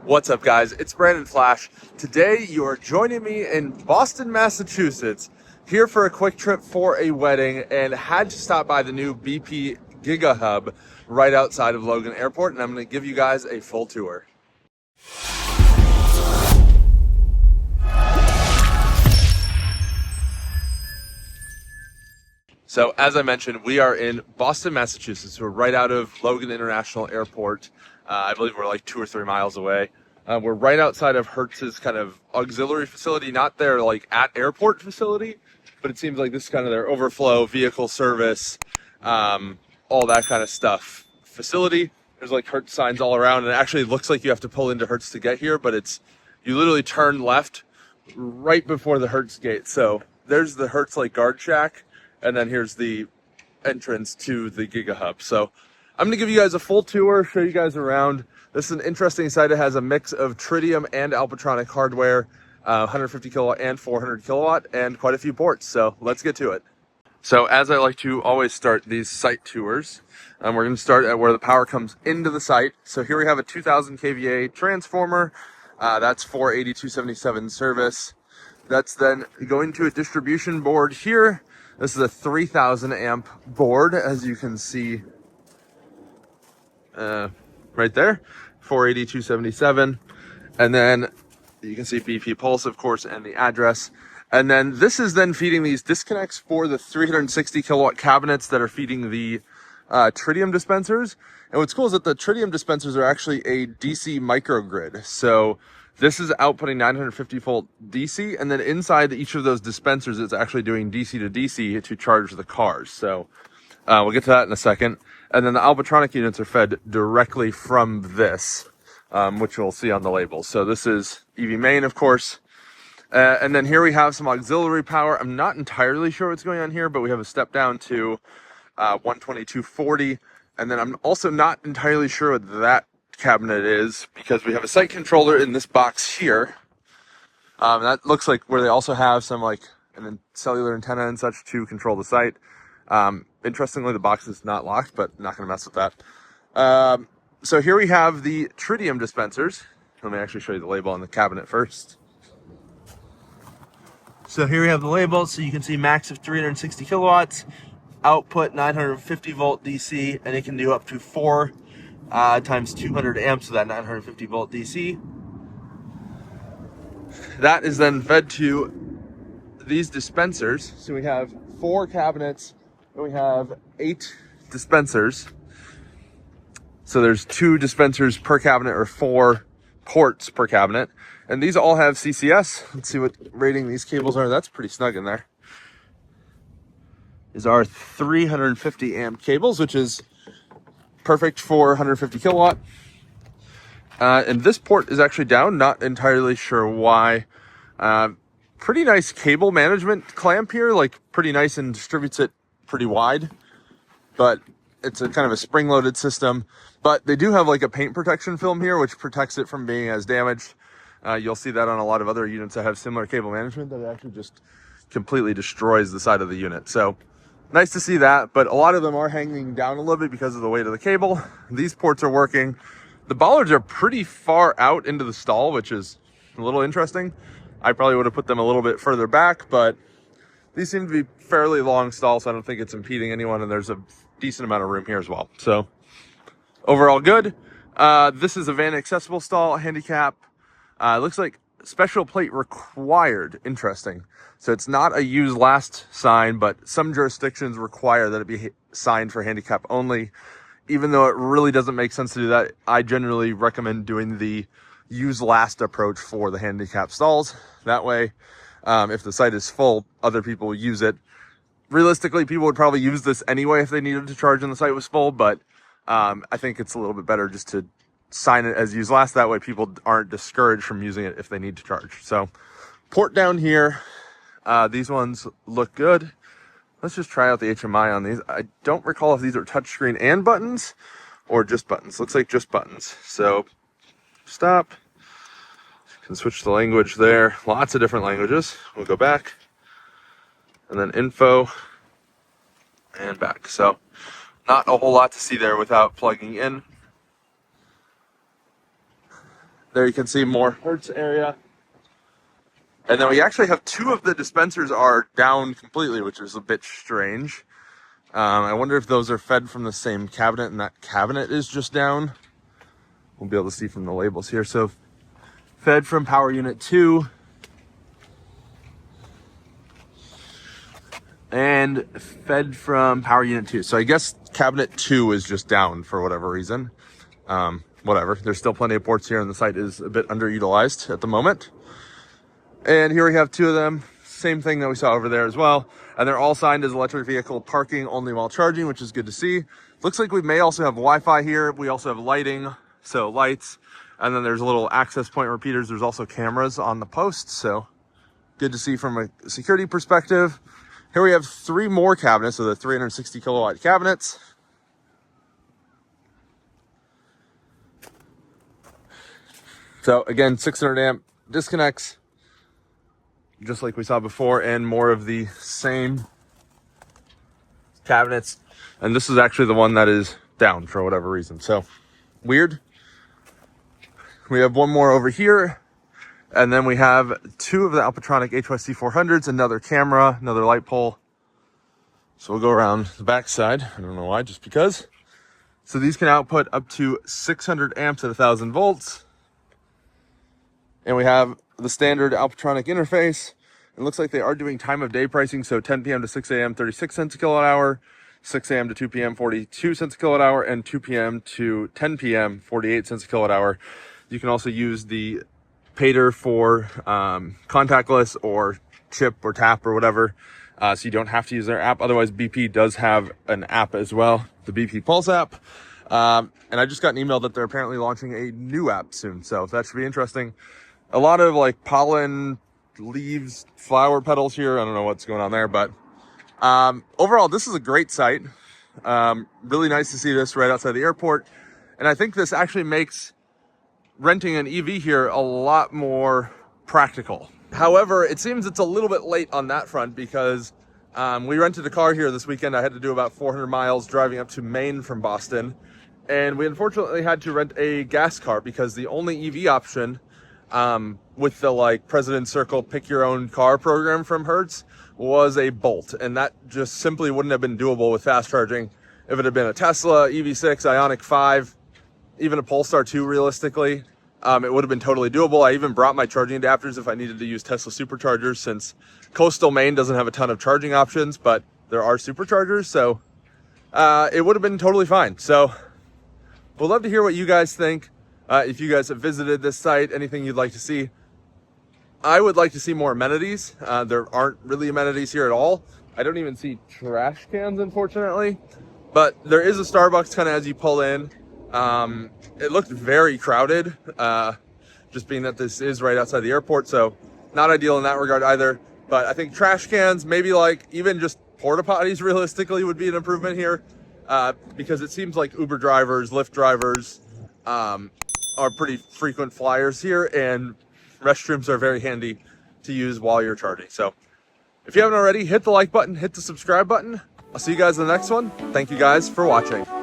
What's up, guys? It's Brandon Flash. Today, you are joining me in Boston, Massachusetts, here for a quick trip for a wedding, and had to stop by the new BP Giga Hub right outside of Logan Airport, and I'm going to give you guys a full tour. So, as I mentioned, we are in Boston, Massachusetts. We're right out of Logan International Airport. I believe we're like 2 or 3 miles away. We're right outside of Hertz's kind of auxiliary facility, not their like at airport facility, but it seems like this is kind of their overflow vehicle service, all that kind of stuff facility. There's like Hertz signs all around, and it actually looks like you have to pull into Hertz to get here, but you literally turn left right before the Hertz gate. So there's the Hertz like guard shack, and then here's the entrance to the Giga Hub. So I'm gonna give you guys a full tour, show you guys around. This is an interesting site. It has a mix of Tritium and Alpatronic hardware, 150 kilowatt and 400 kilowatt, and quite a few ports. So let's get to it. So as I like to always start these site tours, we're going to start at where the power comes into the site. So here we have a 2000 kVA transformer. That's 480-277 service. That's then going to a distribution board here. This is a 3000 amp board, as you can see right there, 480-277. And then you can see BP Pulse, of course, and the address. And then this is then feeding these disconnects for the 360 kilowatt cabinets that are feeding the tritium dispensers. And what's cool is that the tritium dispensers are actually a DC microgrid. So this is outputting 950 volt DC, and then inside each of those dispensers, it's actually doing DC to DC to charge the cars. So we'll get to that in a second. And then the Alpatronic units are fed directly from this, which we'll see on the label. So this is EV main, of course. And then here we have some auxiliary power. I'm not entirely sure what's going on here, but we have a step down to 12240. And then I'm also not entirely sure what that cabinet is, because we have a site controller in this box here. That looks like where they also have some like an cellular antenna and such to control the site. Interestingly, the box is not locked, but I'm not going to mess with that. So here we have the tritium dispensers. Let me actually show you the label on the cabinet first. So here we have the label, so you can see max of 360 kilowatts, output 950 volt DC, and it can do up to 4 times 200 amps of that 950 volt DC. That is then fed to these dispensers. So we have 4 cabinets, and we have 8 dispensers. So there's 2 dispensers per cabinet, or 4 ports per cabinet. And these all have CCS. Let's see what rating these cables are. That's pretty snug in there. These are 350 amp cables, which is perfect for 150 kilowatt. And this port is actually down. Not entirely sure why. Pretty nice cable management clamp here. Like pretty nice, and distributes it pretty wide. But it's a kind of a spring-loaded system. But they do have like a paint protection film here, which protects it from being as damaged. You'll see that on a lot of other units that have similar cable management, that it actually just completely destroys the side of the unit. So nice to see that, but a lot of them are hanging down a little bit because of the weight of the cable. These ports are working. The bollards are pretty far out into the stall, which is a little interesting. I probably would have put them a little bit further back, but these seem to be fairly long stalls, so I don't think it's impeding anyone, and there's a decent amount of room here as well. So overall good. This is a van accessible stall, handicap. It looks like special plate required. Interesting. So it's not a use last sign, but some jurisdictions require that it be signed for handicap only. Even though it really doesn't make sense to do that, I generally recommend doing the use last approach for the handicap stalls. That way, if the site is full, other people will use it. Realistically, people would probably use this anyway if they needed to charge and the site was full, but I think it's a little bit better just to sign it as use last. That way people aren't discouraged from using it if they need to charge. So port down here. These ones look good. Let's just try out the HMI on these. I don't recall if these are touchscreen and buttons or just buttons. Looks like just buttons. So stop. Can switch the language there. Lots of different languages. We'll go back. And then info and back. So not a whole lot to see there without plugging in. There you can see more Hertz area. And then we actually have two of the dispensers are down completely, which is a bit strange. I wonder if those are fed from the same cabinet and that cabinet is just down. We'll be able to see from the labels here. So fed from power unit 2 and fed from power unit 2. So I guess cabinet 2 is just down for whatever reason. Whatever, there's still plenty of ports here and the site is a bit underutilized at the moment. And here we have two of them, same thing that we saw over there as well. And they're all signed as electric vehicle parking only while charging, which is good to see. Looks like we may also have Wi-Fi here. We also have lighting, so lights. And then there's a little access point repeaters. There's also cameras on the posts, so good to see from a security perspective. Here we have 3 more cabinets, so the 360 kilowatt cabinets. So again, 600 amp disconnects, just like we saw before, and more of the same cabinets. And this is actually the one that is down for whatever reason. So weird. We have one more over here. And then we have 2 of the Alpatronic HYC 400s, another camera, another light pole. So we'll go around the back side. I don't know why, just because. So these can output up to 600 amps at 1,000 volts. And we have the standard Alpatronic interface. It looks like they are doing time of day pricing. So 10 p.m. to 6 a.m., 36 cents a kilowatt hour, 6 a.m. to 2 p.m., 42 cents a kilowatt hour, and 2 p.m. to 10 p.m., 48 cents a kilowatt hour. You can also use the Pater for contactless or chip or tap or whatever. So you don't have to use their app. Otherwise, BP does have an app as well, the BP Pulse app. And I just got an email that they're apparently launching a new app soon. So that should be interesting. A lot of like pollen, leaves, flower petals here. I don't know what's going on there, but overall, this is a great site. Really nice to see this right outside the airport. And I think this actually makes renting an EV here a lot more practical. However, it seems it's a little bit late on that front because we rented a car here this weekend. I had to do about 400 miles driving up to Maine from Boston. And we unfortunately had to rent a gas car because the only EV option with the like President's Circle pick your own car program from Hertz was a Bolt. And that just simply wouldn't have been doable with fast charging. If it had been a Tesla, EV6, Ioniq 5, even a Polestar 2 realistically, it would have been totally doable. I even brought my charging adapters if I needed to use Tesla superchargers, since coastal Maine doesn't have a ton of charging options, but there are superchargers. So it would have been totally fine. So we'd love to hear what you guys think. If you guys have visited this site, anything you'd like to see. I would like to see more amenities. There aren't really amenities here at all. I don't even see trash cans, unfortunately. But there is a Starbucks kind of as you pull in. It looked very crowded, just being that this is right outside the airport. So not ideal in that regard either. But I think trash cans, maybe like even just porta potties realistically would be an improvement here. Because it seems like Uber drivers, Lyft drivers, are pretty frequent flyers here, and restrooms are very handy to use while you're charging. So if you haven't already, hit the like button, hit the subscribe button. I'll see you guys in the next one. Thank you guys for watching.